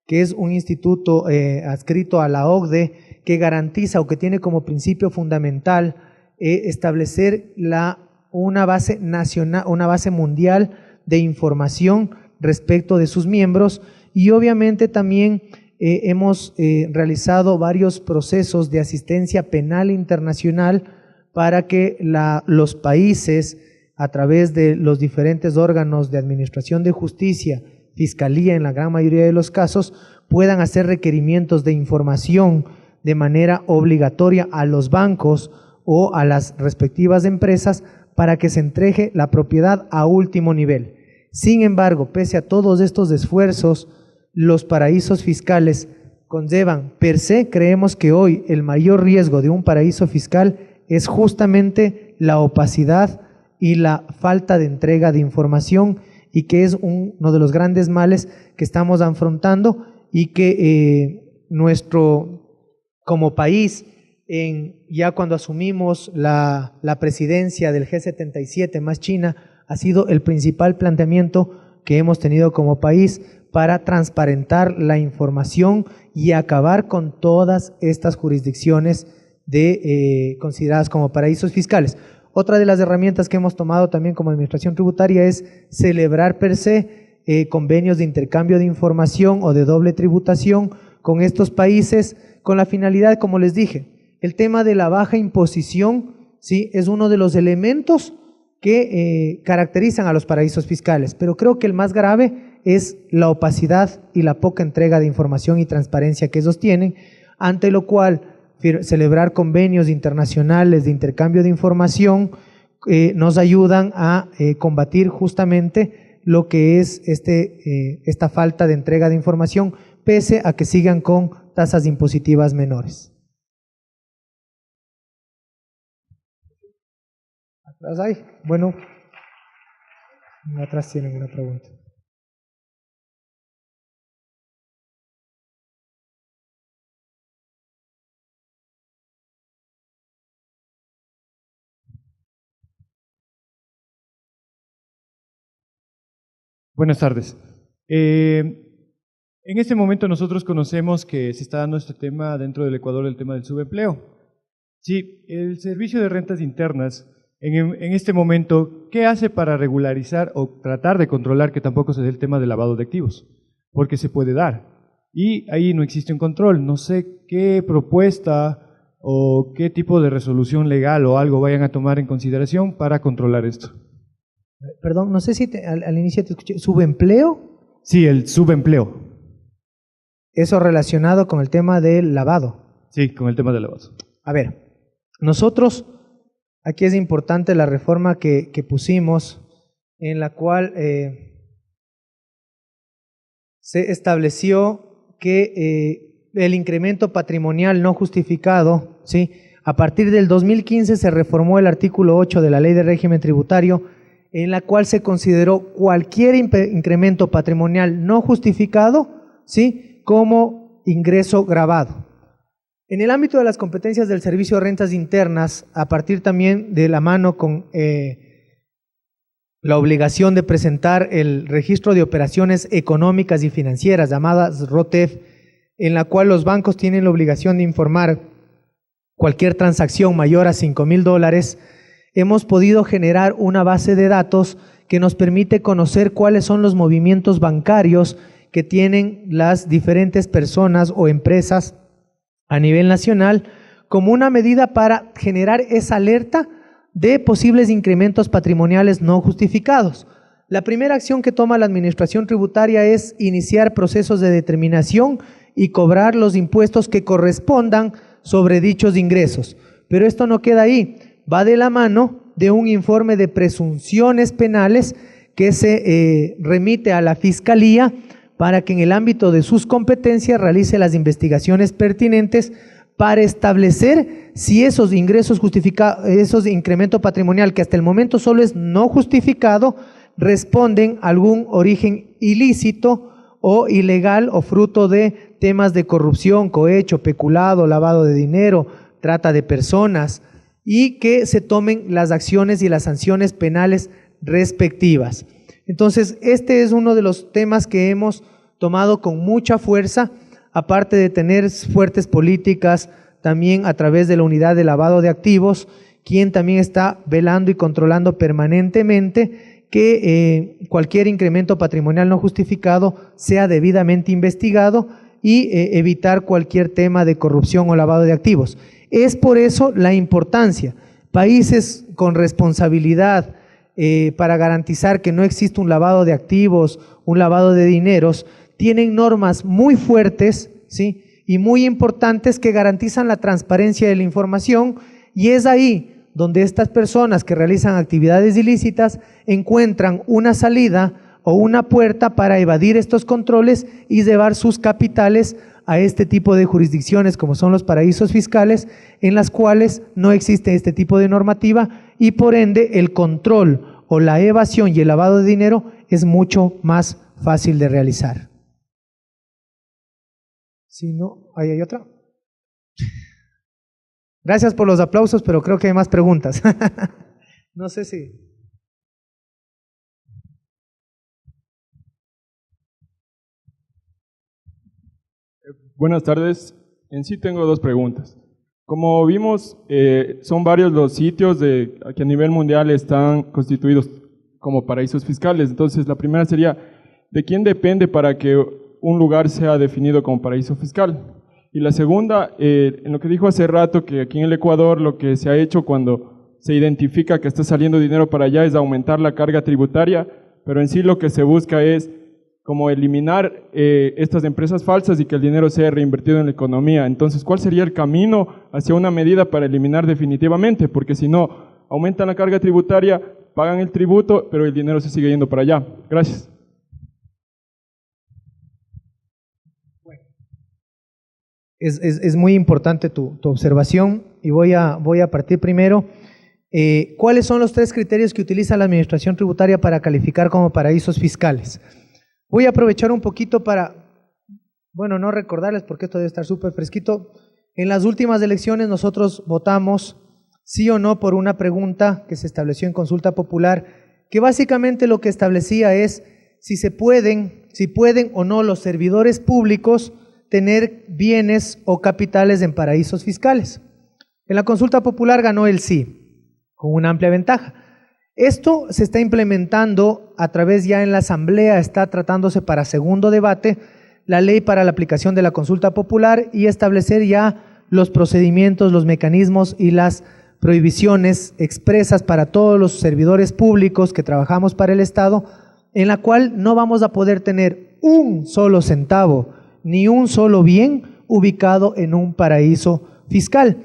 que es un instituto adscrito a la OCDE que garantiza o que tiene como principio fundamental establecer una base nacional, una base mundial de información respecto de sus miembros, y obviamente también hemos realizado varios procesos de asistencia penal internacional para que los países, a través de los diferentes órganos de administración de justicia, fiscalía en la gran mayoría de los casos, puedan hacer requerimientos de información de manera obligatoria a los bancos o a las respectivas empresas para que se entregue la propiedad a último nivel. Sin embargo, pese a todos estos esfuerzos, los paraísos fiscales conllevan per se, creemos que hoy el mayor riesgo de un paraíso fiscal es justamente la opacidad y la falta de entrega de información, y que es uno de los grandes males que estamos afrontando, y que como país, ya cuando asumimos la presidencia del G77 más China, ha sido el principal planteamiento que hemos tenido como país para transparentar la información y acabar con todas estas jurisdicciones consideradas como paraísos fiscales. Otra de las herramientas que hemos tomado también como administración tributaria es celebrar per se convenios de intercambio de información o de doble tributación con estos países, con la finalidad, como les dije, el tema de la baja imposición, ¿sí?, es uno de los elementos que caracterizan a los paraísos fiscales, pero creo que el más grave es la opacidad y la poca entrega de información y transparencia que ellos tienen, ante lo cual celebrar convenios internacionales de intercambio de información nos ayudan a combatir justamente lo que es esta falta de entrega de información, pese a que sigan con tasas impositivas menores. ¿Atrás hay? Bueno, atrás tienen una pregunta. Buenas tardes. En este momento nosotros conocemos que se está dando este tema dentro del Ecuador, el tema del subempleo. Sí, el Servicio de Rentas Internas, en este momento, ¿qué hace para regularizar o tratar de controlar que tampoco se dé el tema del lavado de activos? Porque se puede dar. Y ahí no existe un control. No sé qué propuesta o qué tipo de resolución legal o algo vayan a tomar en consideración para controlar esto. Perdón, no sé si al inicio te escuché. ¿Subempleo? Sí, el subempleo. Eso relacionado con el tema del lavado. Sí, con el tema del lavado. A ver, nosotros, aquí es importante la reforma que pusimos, en la cual se estableció que el incremento patrimonial no justificado, ¿sí? A partir del 2015 se reformó el artículo 8 de la Ley de Régimen Tributario, en la cual se consideró cualquier incremento patrimonial no justificado, ¿sí?, como ingreso gravado. En el ámbito de las competencias del Servicio de Rentas Internas, a partir también de la mano con la obligación de presentar el registro de operaciones económicas y financieras, llamadas ROTEF, en la cual los bancos tienen la obligación de informar cualquier transacción mayor a $5,000, hemos podido generar una base de datos que nos permite conocer cuáles son los movimientos bancarios que tienen las diferentes personas o empresas a nivel nacional, como una medida para generar esa alerta de posibles incrementos patrimoniales no justificados. La primera acción que toma la Administración Tributaria es iniciar procesos de determinación y cobrar los impuestos que correspondan sobre dichos ingresos. Pero esto no queda ahí, va de la mano de un informe de presunciones penales que se remite a la Fiscalía para que en el ámbito de sus competencias realice las investigaciones pertinentes para establecer si esos ingresos justificados, esos incremento patrimonial que hasta el momento solo es no justificado, responden a algún origen ilícito o ilegal o fruto de temas de corrupción, cohecho, peculado, lavado de dinero, trata de personas, y que se tomen las acciones y las sanciones penales respectivas. Entonces, este es uno de los temas que hemos tomado con mucha fuerza, aparte de tener fuertes políticas también a través de la unidad de lavado de activos, quien también está velando y controlando permanentemente que cualquier incremento patrimonial no justificado sea debidamente investigado y evitar cualquier tema de corrupción o lavado de activos. Es por eso la importancia. Países con responsabilidad para garantizar que no existe un lavado de activos, un lavado de dineros, tienen normas muy fuertes, ¿sí?, y muy importantes que garantizan la transparencia de la información, y es ahí donde estas personas que realizan actividades ilícitas encuentran una salida o una puerta para evadir estos controles y llevar sus capitales a este tipo de jurisdicciones como son los paraísos fiscales, en las cuales no existe este tipo de normativa y por ende el control o la evasión y el lavado de dinero es mucho más fácil de realizar. Si no, ahí hay otra. Gracias por los aplausos, pero creo que hay más preguntas. No sé si... Buenas tardes. En sí tengo dos preguntas. Como vimos, son varios los sitios que a nivel mundial están constituidos como paraísos fiscales. Entonces, la primera sería, ¿de quién depende para que un lugar sea definido como paraíso fiscal? Y la segunda, en lo que dijo hace rato, que aquí en el Ecuador lo que se ha hecho cuando se identifica que está saliendo dinero para allá es aumentar la carga tributaria, pero en sí lo que se busca es como eliminar estas empresas falsas y que el dinero sea reinvertido en la economía. Entonces, ¿cuál sería el camino hacia una medida para eliminar definitivamente? Porque si no, aumentan la carga tributaria, pagan el tributo, pero el dinero se sigue yendo para allá. Gracias. Es muy importante tu observación y voy a partir primero. ¿Cuáles son los 3 criterios que utiliza la Administración Tributaria para calificar como paraísos fiscales? Voy a aprovechar un poquito para, bueno, no recordarles porque esto debe estar súper fresquito. En las últimas elecciones nosotros votamos sí o no por una pregunta que se estableció en consulta popular, que básicamente lo que establecía es si pueden o no los servidores públicos tener bienes o capitales en paraísos fiscales. En la consulta popular ganó el sí, con una amplia ventaja. Esto se está implementando a través ya en la Asamblea, está tratándose para segundo debate, la ley para la aplicación de la consulta popular y establecer ya los procedimientos, los mecanismos y las prohibiciones expresas para todos los servidores públicos que trabajamos para el Estado, en la cual no vamos a poder tener un solo centavo ni un solo bien ubicado en un paraíso fiscal.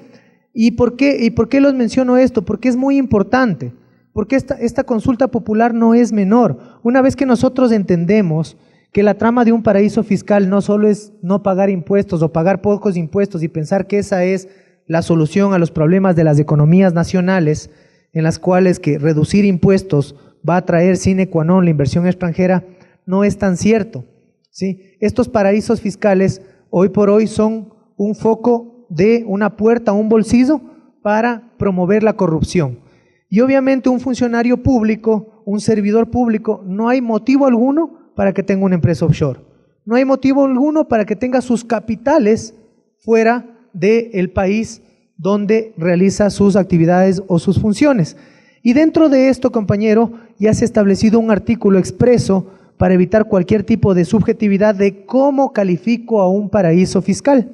¿Y por qué los menciono esto? Porque es muy importante, porque esta consulta popular no es menor. Una vez que nosotros entendemos que la trama de un paraíso fiscal no solo es no pagar impuestos o pagar pocos impuestos y pensar que esa es la solución a los problemas de las economías nacionales, en las cuales que reducir impuestos va a traer sine qua non la inversión extranjera, no es tan cierto, ¿sí? Estos paraísos fiscales hoy por hoy son un foco de una puerta, un bolsillo para promover la corrupción. Y obviamente un funcionario público, un servidor público, no hay motivo alguno para que tenga una empresa offshore. No hay motivo alguno para que tenga sus capitales fuera del país donde realiza sus actividades o sus funciones. Y dentro de esto, compañero, ya se ha establecido un artículo expreso para evitar cualquier tipo de subjetividad de cómo califico a un paraíso fiscal.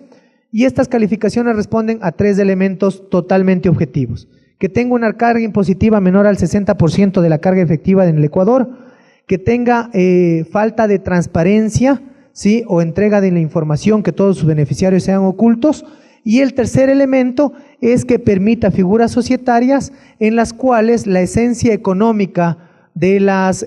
Y estas calificaciones responden a 3 elementos totalmente objetivos: que tenga una carga impositiva menor al 60% de la carga efectiva en el Ecuador, que tenga falta de transparencia, ¿sí?, o entrega de la información, que todos sus beneficiarios sean ocultos. Y el tercer elemento es que permita figuras societarias en las cuales la esencia económica de las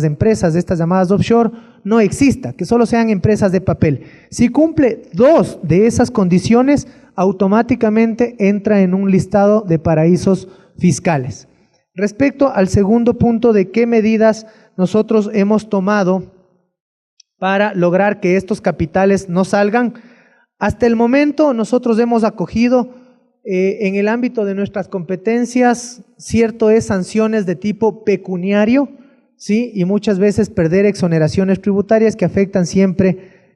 empresas, de estas llamadas offshore, no exista, que solo sean empresas de papel. Si cumple 2 de esas condiciones, automáticamente entra en un listado de paraísos fiscales. Respecto al segundo punto de qué medidas nosotros hemos tomado para lograr que estos capitales no salgan, hasta el momento nosotros hemos acogido en el ámbito de nuestras competencias, cierto es, sanciones de tipo pecuniario, ¿sí?, y muchas veces perder exoneraciones tributarias que afectan siempre,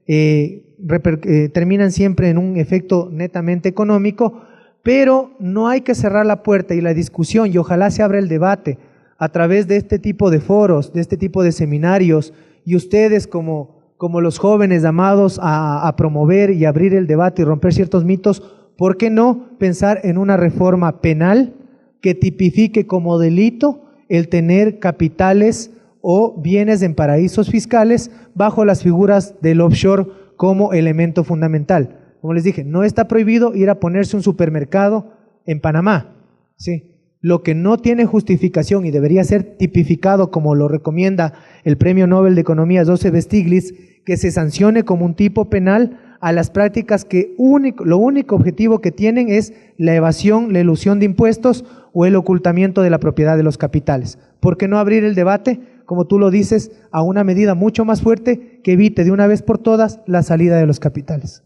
terminan siempre en un efecto netamente económico, pero no hay que cerrar la puerta y la discusión, y ojalá se abra el debate a través de este tipo de foros, de este tipo de seminarios, y ustedes como los jóvenes llamados a promover y abrir el debate y romper ciertos mitos, ¿por qué no pensar en una reforma penal que tipifique como delito el tener capitales o bienes en paraísos fiscales bajo las figuras del offshore como elemento fundamental? Como les dije, no está prohibido ir a ponerse un supermercado en Panamá, ¿sí? Lo que no tiene justificación y debería ser tipificado como lo recomienda el Premio Nobel de Economía Joseph Stiglitz, que se sancione como un tipo penal a las prácticas que lo único objetivo que tienen es la evasión, la elusión de impuestos o el ocultamiento de la propiedad de los capitales. ¿Por qué no abrir el debate, como tú lo dices, a una medida mucho más fuerte que evite de una vez por todas la salida de los capitales?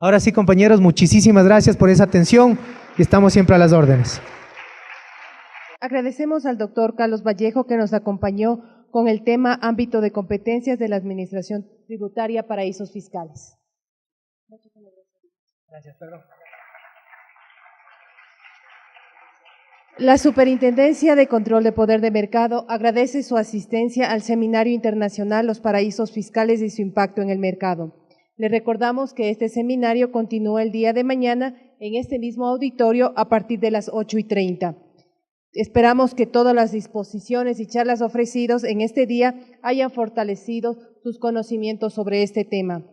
Ahora sí, compañeros, muchísimas gracias por esa atención y estamos siempre a las órdenes. Agradecemos al doctor Carlos Vallejo que nos acompañó con el tema ámbito de competencias de la Administración Tributaria, paraísos fiscales. Gracias, perdón. La Superintendencia de Control de Poder de Mercado agradece su asistencia al Seminario Internacional Los Paraísos Fiscales y su impacto en el mercado. Le recordamos que este seminario continúa el día de mañana en este mismo auditorio a partir de las 8:30. Esperamos que todas las disposiciones y charlas ofrecidas en este día hayan fortalecido sus conocimientos sobre este tema.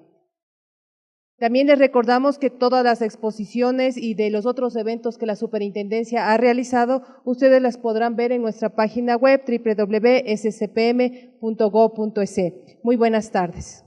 También les recordamos que todas las exposiciones y de los otros eventos que la Superintendencia ha realizado, ustedes las podrán ver en nuestra página web www.scpm.go.es. Muy buenas tardes.